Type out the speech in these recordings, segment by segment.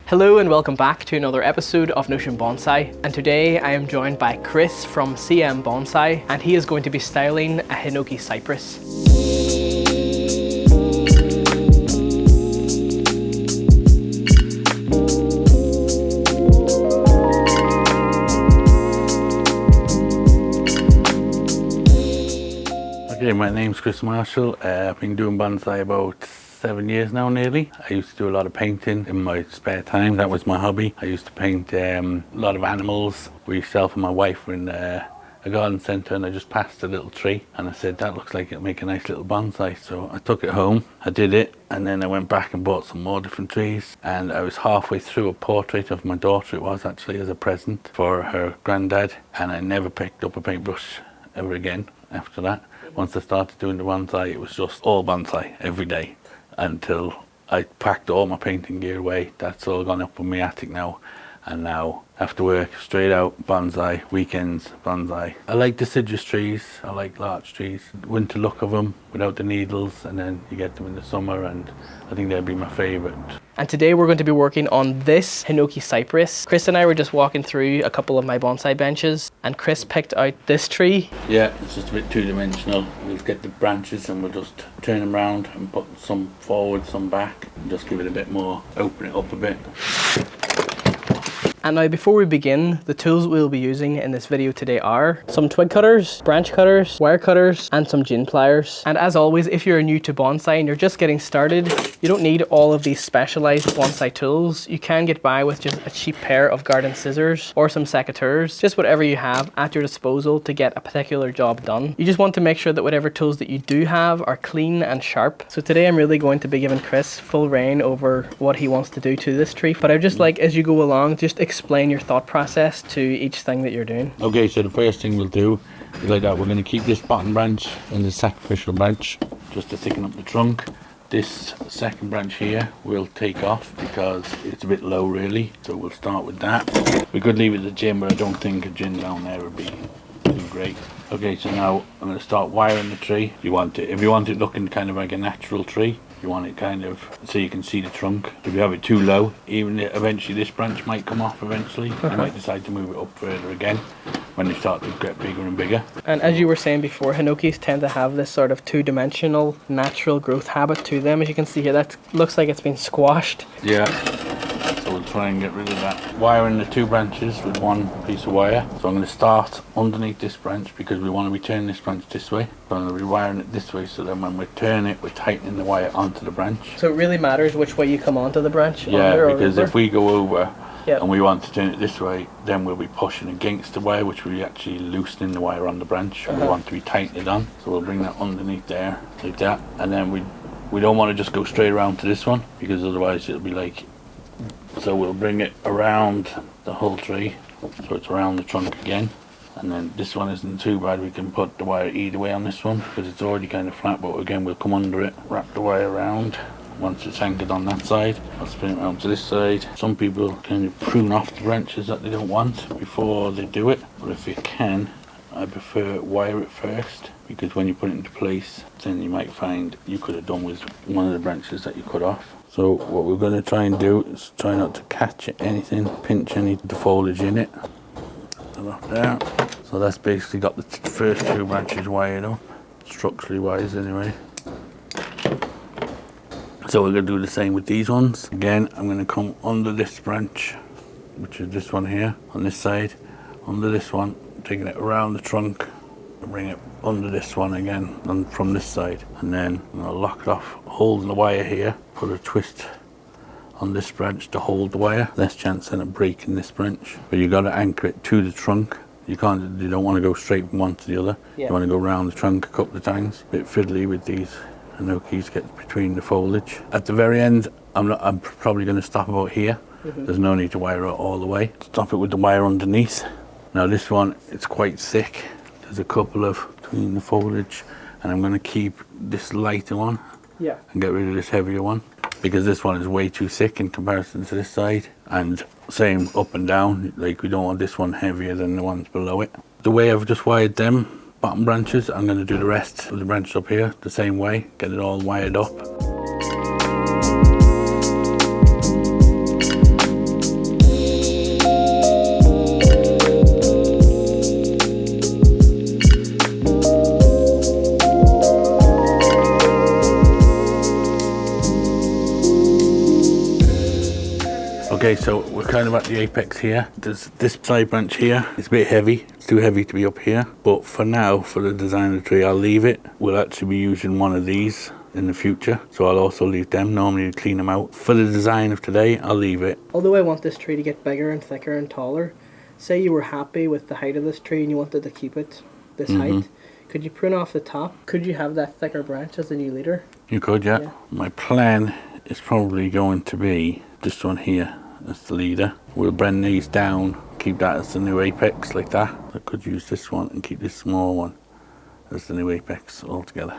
Hello and welcome back to another episode of Notion Bonsai, and today I am joined by Chris from CM Bonsai, and he is going to be styling a Hinoki Cypress. Okay, my name's Chris Marshall. I've been doing bonsai about 7 years now nearly. I used to do a lot of painting in my spare time. That was my hobby. I used to paint a lot of animals. Myself and my wife were in a garden centre, and I just passed a little tree and I said that looks like it'll make a nice little bonsai. So I took it home, I did it, and then I went back and bought some more different trees, and I was halfway through a portrait of my daughter. It was actually as a present for her granddad, and I never picked up a paintbrush ever again after that. Once I started doing the bonsai, it was just all bonsai every day until I packed all my painting gear away. That's all gone up in my attic now, and now after work, straight out bonsai, weekends bonsai. I like deciduous trees, I like larch trees. Winter look of them without the needles, and then you get them in the summer, and I think they'd be my favourite. And today we're going to be working on this Hinoki Cypress. Chris and I were just walking through a couple of my bonsai benches, and Chris picked out this tree. Yeah, it's just a bit two-dimensional. We'll get the branches and we'll just turn them around and put some forward, some back, and just give it a bit more, open it up a bit. And now before we begin, the tools we'll be using in this video today are some twig cutters, branch cutters, wire cutters, and some gin pliers. And as always, if you're new to bonsai and you're just getting started, you don't need all of these specialized bonsai tools. You can get by with just a cheap pair of garden scissors or some secateurs, just whatever you have at your disposal to get a particular job done. You just want to make sure that whatever tools that you do have are clean and sharp. So today I'm really going to be giving Chris full reign over what he wants to do to this tree. But I just like, as you go along, just explain your thought process to each thing that you're doing. Okay, so the first thing we'll do is like that. We're going to keep this bottom branch and the sacrificial branch just to thicken up the trunk. This second branch here we'll take off because it's a bit low really, so we'll start with that. We could leave it a gin, but I don't think a gin down there would be too great. Okay, so now I'm going to start wiring the tree. If you want it looking kind of like a natural tree, you want it kind of so you can see the trunk. If you have it too low, even eventually this branch might come off eventually. You might decide to move it up further again when they start to get bigger and bigger. And as you were saying before, Hinokis tend to have this sort of two-dimensional natural growth habit to them. As you can see here, that looks like it's been squashed. Yeah. So we'll try and get rid of that. Wiring the two branches with one piece of wire. So I'm going to start underneath this branch because we want to be turning this branch this way. So I'm going to be wiring it this way, so then when we turn it, we're tightening the wire onto the branch. So it really matters which way you come onto the branch? Yeah, because if we go over yep, and we want to turn it this way, then we'll be pushing against the wire, which will be actually loosening the wire on the branch. We want to be tightening it on. So we'll bring that underneath there, like that. And then we don't want to just go straight around to this one, because otherwise it'll be like, so we'll bring it around the whole tree, so it's around the trunk again. And then this one isn't too bad, we can put the wire either way on this one because it's already kind of flat, but again we'll come under it, wrap the wire around. Once it's anchored on that side, I'll spin it around to this side. Some people kind of prune off the branches that they don't want before they do it, but if you can, I prefer wire it first, because when you put it into place, then you might find you could have done with one of the branches that you cut off. So what we're going to try and do is try not to catch anything, pinch any of the foliage in it. There. So that's basically got the first two branches wired up, structurally wise anyway. So we're going to do the same with these ones. Again, I'm going to come under this branch, which is this one here, on this side, under this one, taking it around the trunk, and bring it under this one again, and from this side. And then I'm going to lock it off, holding the wire here, put a twist on this branch to hold the wire. Less chance of it breaking this branch. But you've got to anchor it to the trunk. You don't want to go straight from one to the other. Yeah. You want to go around the trunk a couple of times. A bit fiddly with these Hinokis, get between the foliage. At the very end, I'm probably going to stop about here. There's no need to wire it all the way. Stop it with the wire underneath. Now this one, it's quite thick. There's a couple of between the foliage, and I'm going to keep this lighter one and get rid of this heavier one, because this one is way too thick in comparison to this side. And same up and down, like we don't want this one heavier than the ones below it. The way I've just wired them bottom branches, I'm going to do the rest of the branches up here the same way, get it all wired up. Okay, so we're kind of at the apex here. There's this side branch here. It's a bit heavy. It's too heavy to be up here. But for now, for the design of the tree, I'll leave it. We'll actually be using one of these in the future. So I'll also leave them. Normally you clean them out. For the design of today, I'll leave it. Although I want this tree to get bigger and thicker and taller, say you were happy with the height of this tree and you wanted to keep it this height, could you prune off the top? Could you have that thicker branch as the new leader? You could, yeah. My plan is probably going to be this one here as the leader. We'll bend these down, keep that as the new apex like that. I could use this one and keep this small one as the new apex altogether.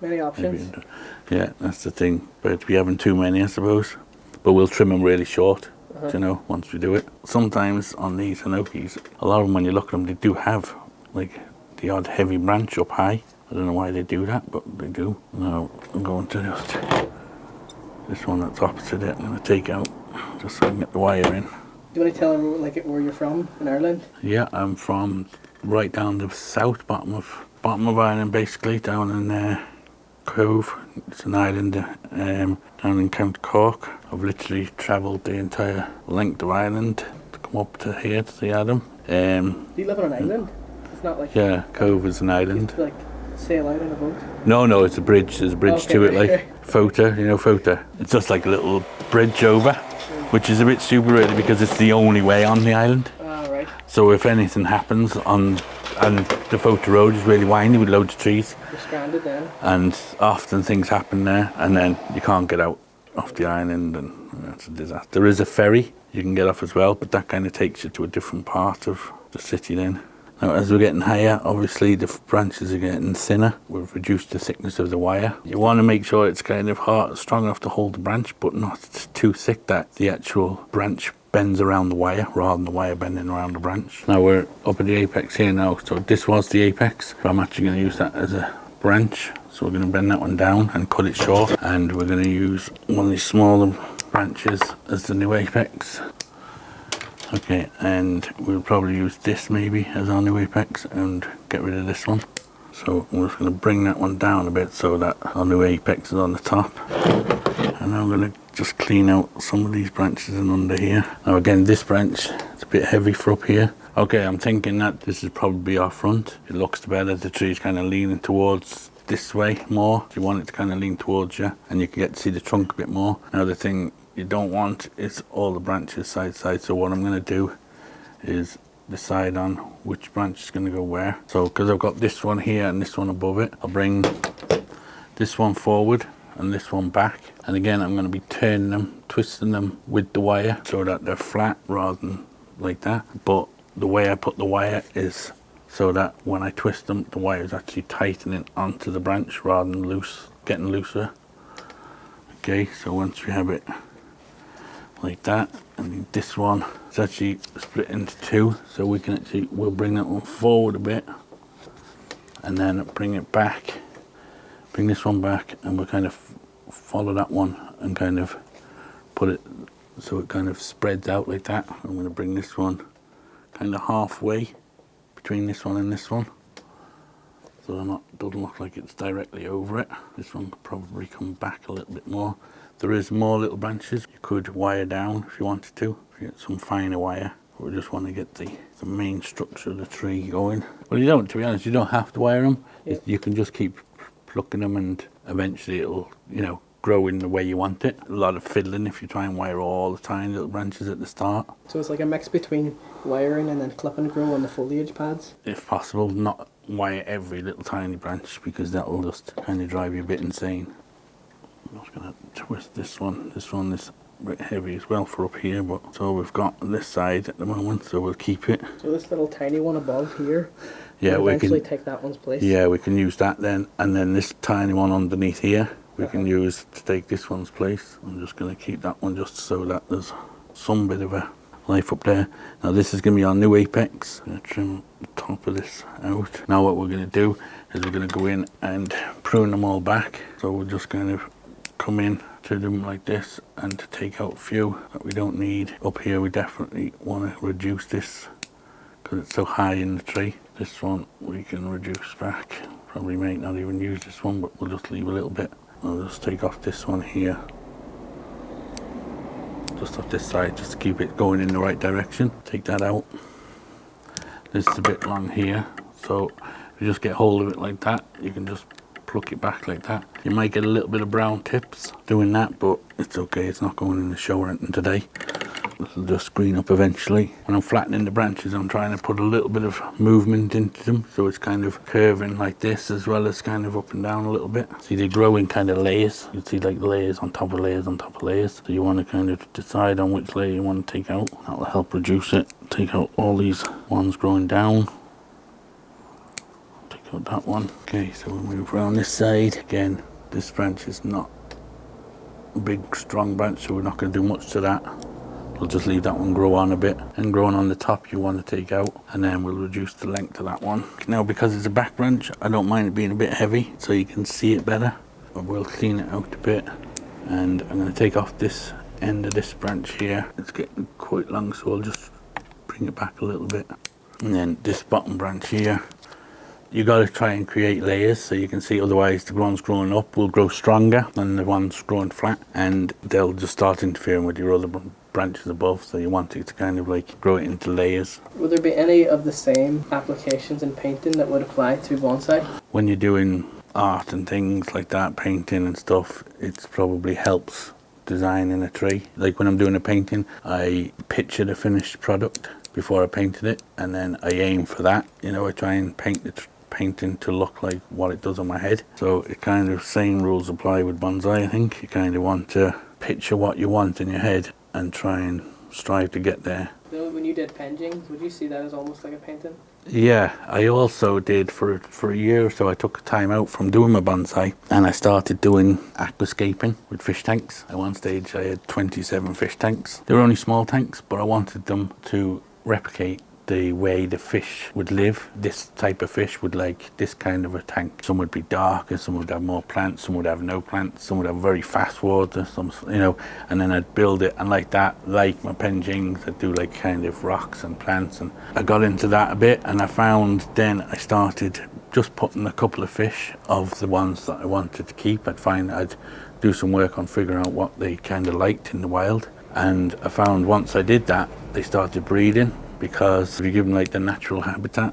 Many options. Maybe, yeah, that's the thing. But we haven't too many, I suppose. But we'll trim them really short, you know, once we do it. Sometimes on these Hinokis, a lot of them, when you look at them, they do have like the odd heavy branch up high. I don't know why they do that, but they do. Now I'm going to just this one that's opposite it. I'm going to take out just so I can get the wire in. Do you want to tell them like where you're from in Ireland? Yeah, I'm from right down the south bottom of Ireland, basically down in Cove. It's an island down in County Cork. I've literally travelled the entire length of Ireland to come up to here to see Adam. Do you live on an island? It's not like Cove is an island. You like sail out on a boat? No, it's a bridge. There's a bridge to it, like Fota, you know Fota. It's just like a little bridge over, which is a bit stupid really because it's the only way on the island. Right. So if anything happens and the Fota road is really windy with loads of trees. You're stranded then. And often things happen there, and then you can't get out off the island, and it's a disaster. There is a ferry you can get off as well, but that kind of takes you to a different part of the city then. Now, as we're getting higher, obviously the branches are getting thinner. We've reduced the thickness of the wire. You want to make sure it's kind of hard, strong enough to hold the branch, but not too thick that the actual branch bends around the wire rather than the wire bending around the branch. Now we're up at the apex here now, so this was the apex. So I'm actually going to use that as a branch. So we're going to bend that one down and cut it short, and we're going to use one of these smaller branches as the new apex. Okay, and we'll probably use this maybe as our new apex and get rid of this one. So we're just going to bring that one down a bit so that our new apex is on the top. And I'm going to just clean out some of these branches and under here. Now again, this branch is a bit heavy for up here. Okay, I'm thinking that this is probably our front. It looks better. The tree's kind of leaning towards this way more. You want it to kind of lean towards you, and you can get to see the trunk a bit more. Now the thing you don't want is all the branches side to side. So what I'm going to do is decide on which branch is going to go where. So because I've got this one here and this one above it, I'll bring this one forward and this one back, and again I'm going to be turning them, twisting them with the wire so that they're flat rather than like that. But the way I put the wire is so that when I twist them, the wire is actually tightening onto the branch rather than loose, getting looser. Okay, so once we have it like that, and this one is actually split into two, so we can actually, we'll bring that one forward a bit and then bring it back, bring this one back, and we'll kind of follow that one and kind of put it so it kind of spreads out like that. I'm going to bring this one kind of halfway between this one and this one, so they're not, doesn't look like it's directly over it. This one could probably come back a little bit more. There is more little branches you could wire down if you wanted to, if you get some finer wire. But we just want to get the main structure of the tree going. Well, you don't, to be honest, you don't have to wire them. You can just keep plucking them, and eventually it'll, you know, grow in the way you want it. A lot of fiddling if you try and wire all the tiny little branches at the start. So it's like a mix between wiring and then clip and grow on the foliage pads? If possible, not wire every little tiny branch, because that will just kind of drive you a bit insane. I'm just going to twist this one. This one is a bit heavy as well for up here, but so we've got this side at the moment, so we'll keep it. So this little tiny one above here, yeah, we can take that one's place. Yeah, we can use that then, and then this tiny one underneath here we can use to take this one's place. I'm just going to keep that one just so that there's some bit of a life up there. Now this is going to be our new apex. I'm going to trim the top of this out. Now what we're going to do is we're going to go in and prune them all back. So we're just going to come in to them like this and to take out a few that we don't need. Up here we definitely want to reduce this because it's so high in the tree. This one we can reduce back. Probably might not even use this one, but we'll just leave a little bit. I'll just take off this one here just off this side, just to keep it going in the right direction. Take that out. This is a bit long here, so if you just get hold of it like that, you can just pluck it back like that. You might get a little bit of brown tips doing that, but it's okay, it's not going in the show or anything today. This will just green up eventually. When I'm flattening the branches, I'm trying to put a little bit of movement into them, so it's kind of curving like this, as well as kind of up and down a little bit. See, they grow in kind of layers. You see like layers on top of layers on top of layers. So you want to kind of decide on which layer you want to take out. That will help reduce it. Take out all these ones growing down. Take out that one. Okay, so we move around this side. Again, this branch is not a big strong branch, so we're not going to do much to that. We'll just leave that one grow on a bit, and growing on the top you want to take out, and then we'll reduce the length of that one. Now, because it's a back branch, I don't mind it being a bit heavy so you can see it better, but we'll clean it out a bit. And I'm going to take off this end of this branch here. It's getting quite long, so I'll just bring it back a little bit. And then this bottom branch here, you got to try and create layers so you can see, otherwise the ones growing up will grow stronger than the ones growing flat, and they'll just start interfering with your other branches above, so you want it to kind of like grow it into layers. Would there be any of the same applications in painting that would apply to bonsai? When you're doing art and things like that, painting and stuff, it probably helps designing a tree. Like when I'm doing a painting, I picture the finished product before I painted it, and then I aim for that. You know, I try and paint the painting to look like what it does on my head. So it kind of same rules apply with bonsai, I think. You kind of want to picture what you want in your head and try and strive to get there. So when you did penjings, would you see that as almost like a painting? Yeah, I also did for a year or so. I took time out from doing my bonsai and I started doing aquascaping with fish tanks. At one stage I had 27 fish tanks. They were only small tanks, but I wanted them to replicate the way the fish would live. This type of fish would like this kind of a tank. Some would be darker, some would have more plants, some would have no plants, some would have very fast water, some, you know, and then I'd build it, and like that, like my penjings, I'd do like kind of rocks and plants, and I got into that a bit, and I found then I started just putting a couple of fish of the ones that I wanted to keep. I'd do some work on figuring out what they kind of liked in the wild, and I found once I did that, they started breeding. Because if you give them like the natural habitat,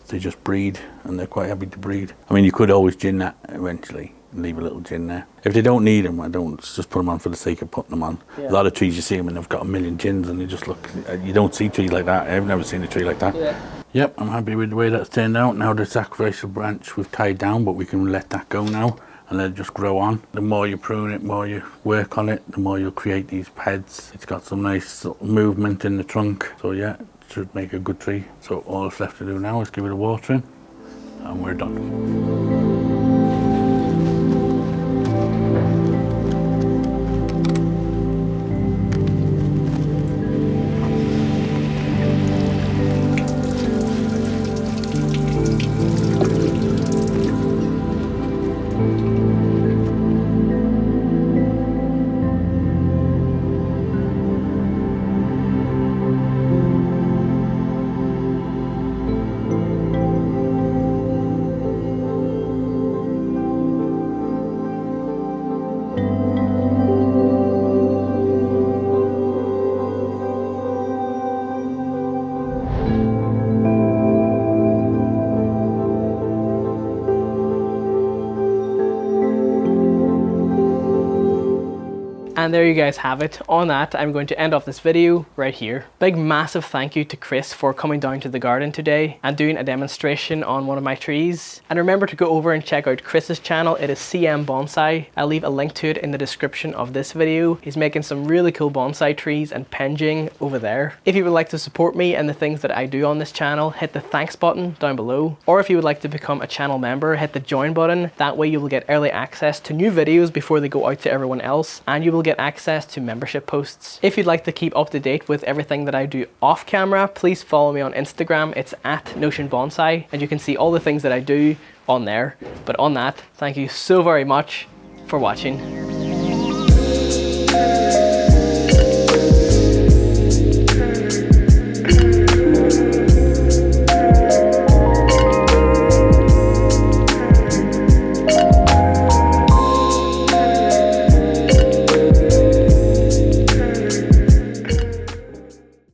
they just breed, and they're quite happy to breed. I mean, you could always gin that eventually and leave a little gin there. If they don't need them, I don't just put them on for the sake of putting them on. Yeah. A lot of trees you see them and they've got a million gins, and they just look, you don't see trees like that. I've never seen a tree like that. Yeah. Yep, I'm happy with the way that's turned out. Now the sacrificial branch we've tied down, but we can let that go now and let it just grow on. The more you prune it, more you work on it, the more you'll create these pads. It's got some nice movement in the trunk. So yeah, should make a good tree. So all that's left to do now is give it a watering, and we're done. And there you guys have it. On that, I'm going to end off this video right here. Big massive thank you to Chris for coming down to the garden today and doing a demonstration on one of my trees. And remember to go over and check out Chris's channel. It is CM Bonsai. I'll leave a link to it in the description of this video. He's making some really cool bonsai trees and penjing over there. If you would like to support me and the things that I do on this channel, hit the thanks button down below. Or if you would like to become a channel member, hit the join button. That way you will get early access to new videos before they go out to everyone else, and you will get access to membership posts. If you'd like to keep up to date with everything that I do off camera, please follow me on Instagram. It's @NotionBonsai, and you can see all the things that I do on there. But on that, thank you so very much for watching.